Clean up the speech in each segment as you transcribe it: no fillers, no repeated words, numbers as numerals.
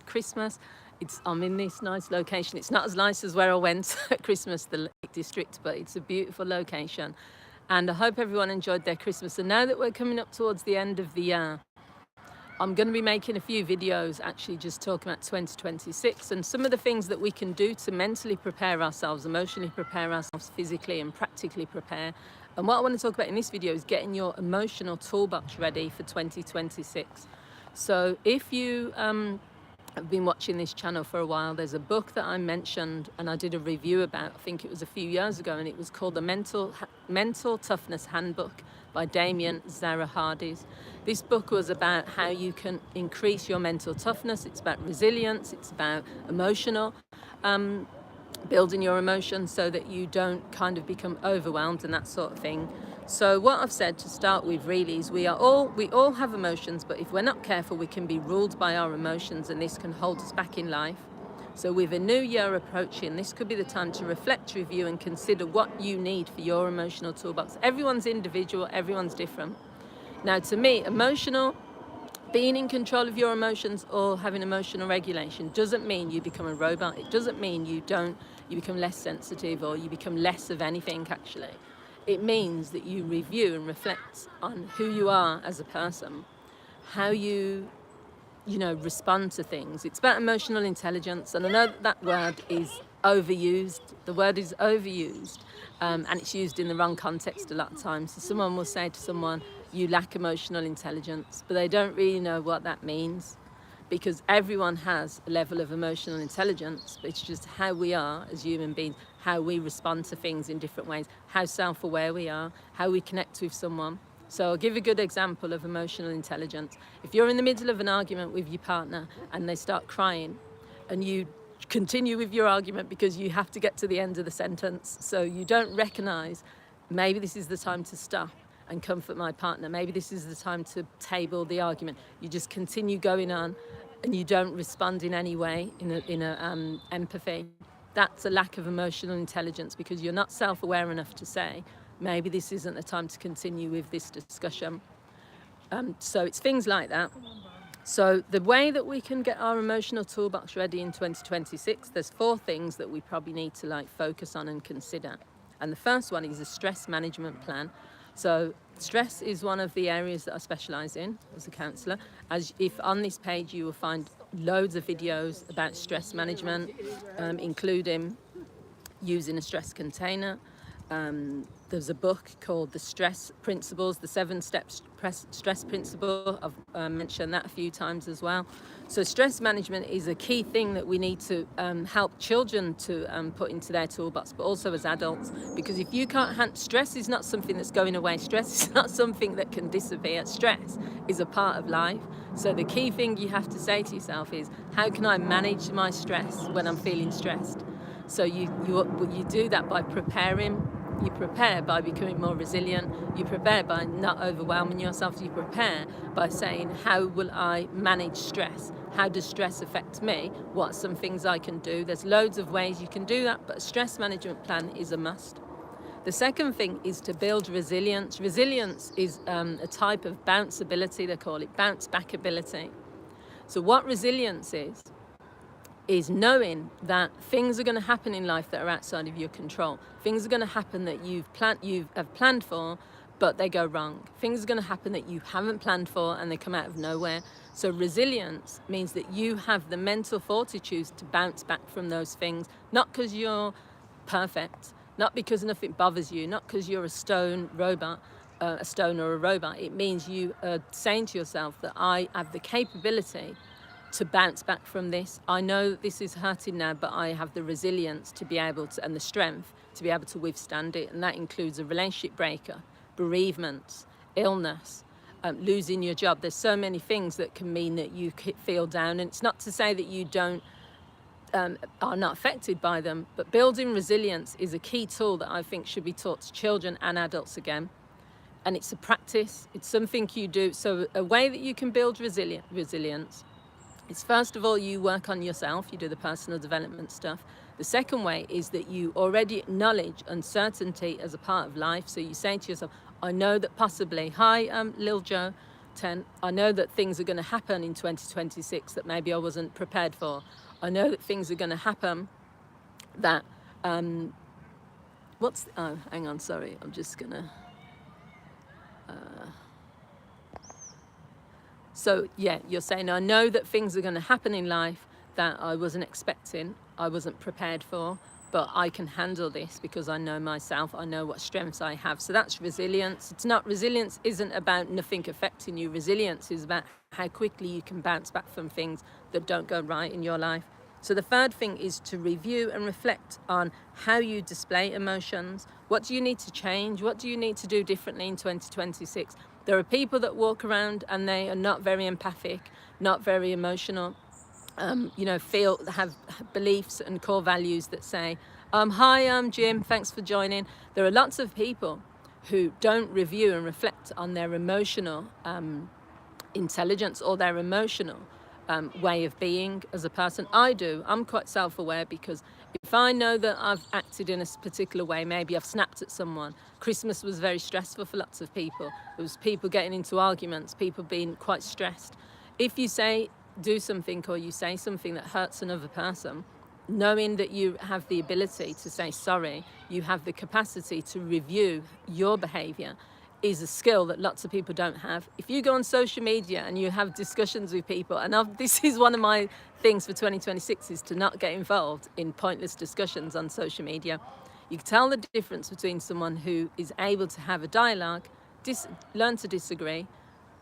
Christmas. I'm in this nice location. It's not as nice as where I went at Christmas, the Lake District, but it's a beautiful location. And I hope everyone enjoyed their Christmas. And now that we're coming up towards the end of the year, I'm going to be making a few videos actually just talking about 2026 and some of the things that we can do to mentally prepare ourselves, emotionally prepare ourselves, physically and practically prepare. And what I want to talk about in this video is getting your emotional toolbox ready for 2026. So if you have been watching this channel for a while, there's a book that I mentioned and I did a review about, I think it was a few years ago, and it was called the Mental Toughness Handbook by Damien Zahra-Hardys. This book was about how you can increase your mental toughness. It's about resilience. It's about emotional, building your emotions so that you don't kind of become overwhelmed and that sort of thing. So what I've said to start with really is we all have emotions, but if we're not careful, we can be ruled by our emotions, and this can hold us back in life. So with a new year approaching, this could be the time to reflect, review and consider what you need for your emotional toolbox. Everyone's individual, everyone's different. Now to me, being in control of your emotions or having emotional regulation doesn't mean you become a robot. It doesn't mean you become less sensitive or you become less of anything actually. It means that you review and reflect on who you are as a person, how you respond to things. It's about emotional intelligence, and I know that word is overused. The word is overused, and it's used in the wrong context a lot of times. So someone will say to someone, you lack emotional intelligence, but they don't really know what that means, because everyone has a level of emotional intelligence, but it's just how we are as human beings, how we respond to things in different ways, how self-aware we are, how we connect with someone. So I'll give a good example of emotional intelligence. If you're in the middle of an argument with your partner and they start crying and you continue with your argument because you have to get to the end of the sentence, so you don't recognize maybe this is the time to stop and comfort my partner, maybe this is the time to table the argument. You just continue going on and you don't respond in any way in empathy. That's a lack of emotional intelligence, because you're not self-aware enough to say, maybe this isn't the time to continue with this discussion. So it's things like that. So the way that we can get our emotional toolbox ready in 2026, there's 4 things that we probably need to focus on and consider. And the first one is a stress management plan. So stress is one of the areas that I specialise in as a counsellor. If on this page you will find loads of videos about stress management, including using a stress container. There's a book called The Stress Principles, the 7-step stress principle. I've mentioned that a few times as well. So stress management is a key thing that we need to help children to put into their toolbox, but also as adults, because if you can't stress is not something that's going away. Stress is not something that can disappear. Stress is a part of life. So the key thing you have to say to yourself is, how can I manage my stress when I'm feeling stressed? So you do that by preparing. You prepare by becoming more resilient. You prepare by not overwhelming yourself. You prepare by saying, how will I manage stress? How does stress affect me? What are some things I can do? There's loads of ways you can do that, but a stress management plan is a must. The second thing is to build resilience. Resilience is a type of bounce ability, they call it, bounce back ability. So what resilience is knowing that things are going to happen in life that are outside of your control. Things are going to happen that you have planned for, but they go wrong. Things are going to happen that you haven't planned for and they come out of nowhere. So resilience means that you have the mental fortitude to bounce back from those things, not because you're perfect, not because nothing bothers you, not because you're a stone or a robot. It means you are saying to yourself that I have the capability to bounce back from this. I know this is hurting now, but I have the resilience to be able to, and the strength to be able to withstand it. And that includes a relationship breaker, bereavements, illness, losing your job. There's so many things that can mean that you feel down. And it's not to say that you are not affected by them, but building resilience is a key tool that I think should be taught to children and adults again. And it's a practice. It's something you do. So a way that you can build resilience, it's first of all, you work on yourself, you do the personal development stuff. The second way is that you already acknowledge uncertainty as a part of life. So you say to yourself, I know that possibly, hi, Lil Joe, 10, I know that things are going to happen in 2026 that maybe I wasn't prepared for. I know that things are going to happen that, oh, hang on, sorry, I'm just going to, so yeah, you're saying, I know that things are going to happen in life that I wasn't expecting, I wasn't prepared for, but I can handle this because I know myself, I know what strengths I have. So that's resilience. It's not, resilience isn't about nothing affecting you. Resilience is about how quickly you can bounce back from things that don't go right in your life. So the third thing is to review and reflect on how you display emotions. What do you need to change? What do you need to do differently in 2026? There are people that walk around and they are not very empathic, not very emotional, have beliefs and core values that say, hi, I'm Jim, thanks for joining. There are lots of people who don't review and reflect on their emotional intelligence or their emotional way of being as a person. I do. I'm quite self-aware because if I know that I've acted in a particular way, maybe I've snapped at someone. Christmas was very stressful for lots of people. There was people getting into arguments, people being quite stressed. If you do something or you say something that hurts another person, knowing that you have the ability to say sorry, you have the capacity to review your behavior, is a skill that lots of people don't have. If you go on social media and you have discussions with people, and this is one of my things for 2026, is to not get involved in pointless discussions on social media. You can tell the difference between someone who is able to have a dialogue, learn to disagree,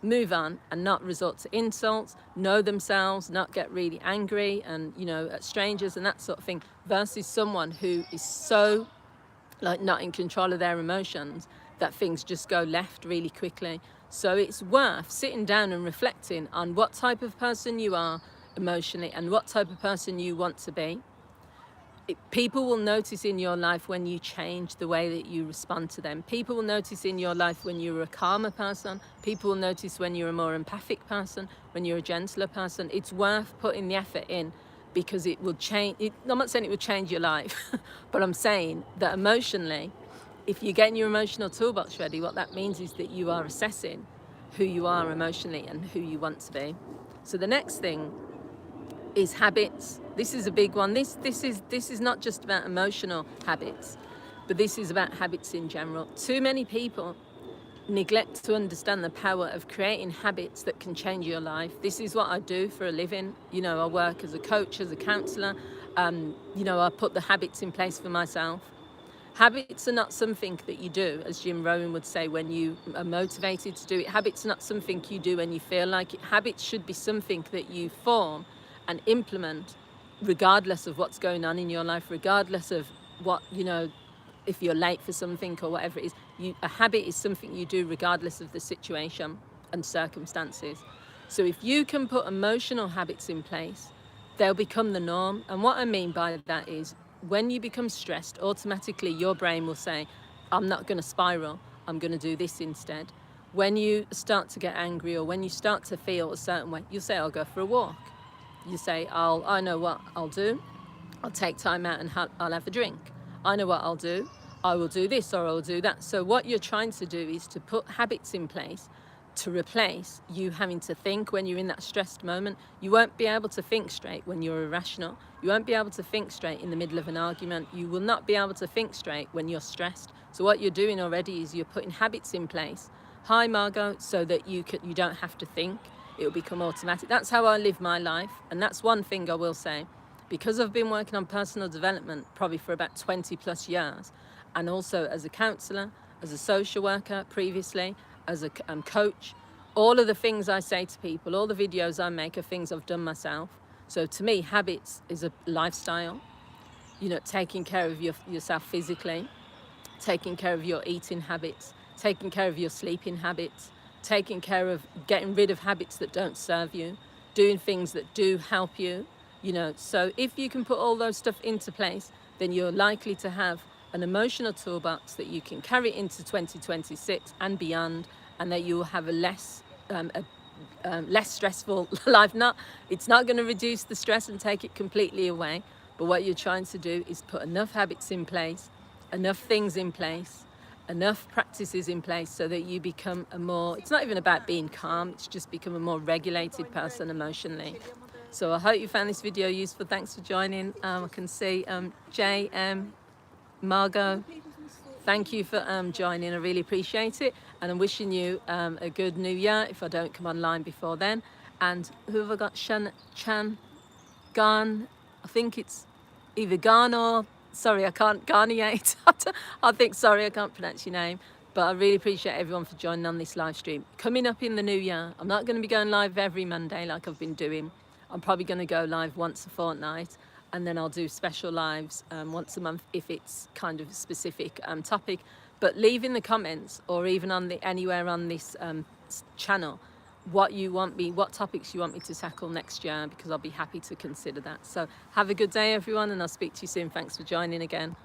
move on and not resort to insults, know themselves, not get really angry and, at strangers and that sort of thing, versus someone who is so not in control of their emotions that things just go left really quickly. So it's worth sitting down and reflecting on what type of person you are emotionally and what type of person you want to be. People will notice in your life when you change the way that you respond to them. People will notice in your life when you're a calmer person. People will notice when you're a more empathic person, when you're a gentler person. It's worth putting the effort in because it will change. I'm not saying it will change your life, but I'm saying that emotionally, if you're getting your emotional toolbox ready, what that means is that you are assessing who you are emotionally and who you want to be. So the next thing is habits. This is a big one. This is not just about emotional habits, but this is about habits in general. Too many people neglect to understand the power of creating habits that can change your life. This is what I do for a living. I work as a coach, as a counsellor. I put the habits in place for myself. Habits are not something that you do, as Jim Rohn would say, when you are motivated to do it. Habits are not something you do when you feel like it. Habits should be something that you form and implement regardless of what's going on in your life, regardless of what, if you're late for something or whatever it is. A habit is something you do regardless of the situation and circumstances. So if you can put emotional habits in place, they'll become the norm. And what I mean by that is when you become stressed, automatically your brain will say, I'm not going to spiral, I'm going to do this instead. When you start to get angry or when you start to feel a certain way, you'll say, I'll go for a walk. You say, I know what I'll do. I'll take time out and I'll have a drink. I know what I'll do. I will do this or I'll do that. So what you're trying to do is to put habits in place to replace you having to think when you're in that stressed moment. You won't be able to think straight when you're irrational. You won't be able to think straight in the middle of an argument. You will not be able to think straight when you're stressed. So what you're doing already is you're putting habits in place. Hi, Margot, so that you don't have to think. It will become automatic. That's how I live my life. And that's one thing I will say. Because I've been working on personal development probably for about 20 plus years, and also as a counsellor, as a social worker previously, as a coach, all of the things I say to people, all the videos I make are things I've done myself. So to me, habits is a lifestyle. Taking care of yourself physically, taking care of your eating habits, taking care of your sleeping habits, taking care of getting rid of habits that don't serve you, doing things that do help you. So if you can put all those stuff into place, then you're likely to have an emotional toolbox that you can carry into 2026 and beyond, and that you will have a less stressful life. It's not going to reduce the stress and take it completely away, but what you're trying to do is put enough habits in place, enough things in place, enough practices in place so that you become a more, it's not even about being calm, it's just become a more regulated person emotionally. So I hope you found this video useful. Thanks for joining. I can see J.M. Margot, thank you for joining. I really appreciate it. And I'm wishing you a good new year if I don't come online before then. And who have I got? Chan Gan, I think it's either Gan or, sorry, I can't, Garniate. Sorry, I can't pronounce your name. But I really appreciate everyone for joining on this live stream. Coming up in the new year, I'm not going to be going live every Monday like I've been doing. I'm probably going to go live once a fortnight, and then I'll do special lives once a month if it's kind of a specific topic. But leave in the comments, or even on anywhere on this channel, what topics you want me to tackle next year, because I'll be happy to consider that. So have a good day, everyone, and I'll speak to you soon. Thanks for joining again.